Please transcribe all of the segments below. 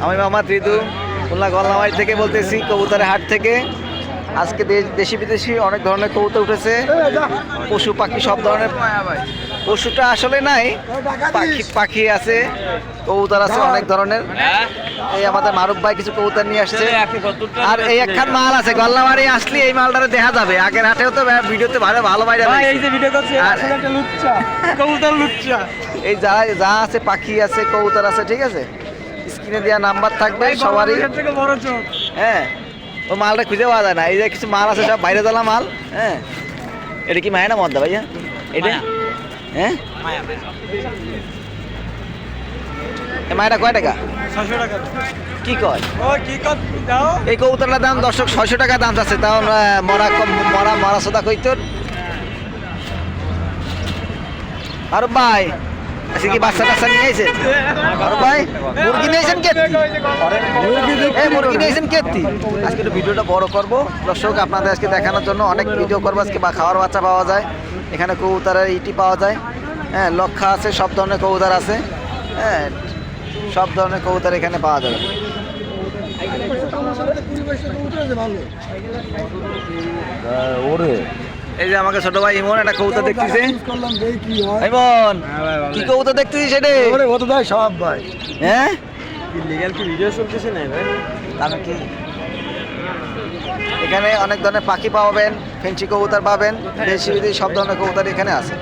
আমি মোহাম্মদ রিদু খুলনা গলনাবাড়ি থেকে বলতেছি, কবুতরের হাট থেকে। আজকে দেশি বিদেশি অনেক ধরনের কবুতর উঠেছে, পশু পাখি সব ধরনের। পশুটা আসলে নাই, পাখি আছে, কবুতর আছে অনেক ধরনের। এই আমাদের মারুফ ভাই কিছু কবুতর নিয়ে আসছে, আর এই একখান মাল আছে গলনাবাড়ি আসলে এই মালটারে দেখা যাবে। আগের হাটেও তো ভিডিওতে ভালো বাইরে এই যা আছে, পাখি আছে, কবুতর আছে, ঠিক আছে। স্ক্রিনে দেওয়া নাম্বার থাকবে সবারই। হ্যাঁ, ওই মালটা খুঁজে পাওয়া যায় না। এই যে কিছু মাল আছে সব বাইরে তোলা মাল। হ্যাঁ, এটা কি মায়া না মদ্দা ভাইয়া? এটা হ্যাঁ, মায়েরা কয় টাকা? 600 টাকা। কি কয়? কি কত দাও? এই কবুতরটার দাম দর্শক 600 টাকা দাম আছে। তাও মরা সোদা কইতর। আরব ভাই আজকে কি বাচ্চা টাচ্চা নিয়ে আইছেন? আরব ভাই মুরগি নিয়েছেন কে? মুরগি নিয়েছেন কে? আজকে একটু ভিডিওটা বড় করব দর্শক, আপনাদের আজকে দেখানোর জন্য অনেক ভিডিও করবো আজকে। বা খাওয়ার বাচ্চা পাওয়া যায় এখানে, কবুতরের ইটি পাওয়া যায়। হ্যাঁ, লক্ষা আছে, সব ধরনের কবুতর আছে। হ্যাঁ, সব ধরনের কবুতর এখানে পাওয়া যাবে। এই যে আমাকে ছোট ভাই ইমন একটা কবুতর দেখতেছে। ইমন কি কবুতর দেখতেছিস সেটা? সব ভাই হ্যাঁ, লিগ্যাল কি ভিডিও চলতেছে না ভাই? আমি কি এখানে অনেক ধরনের পাখি পাবেন, ফেন্সি কবুতর পাবেন, দেশি বিদেশি সব ধরনের কবুতর এখানে আছে।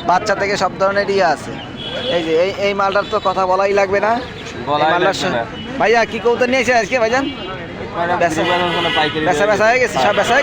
বাচ্চা থেকে সব ধরনের ইয়ে আছে। এই যে এই মালটার তো কথা বলাই লাগবে না। ভাইয়া কি কবুতর নিয়েছে আজকে ভাইজান? বেচা হয়ে গেছে, সব বেচা হয়ে গেছে।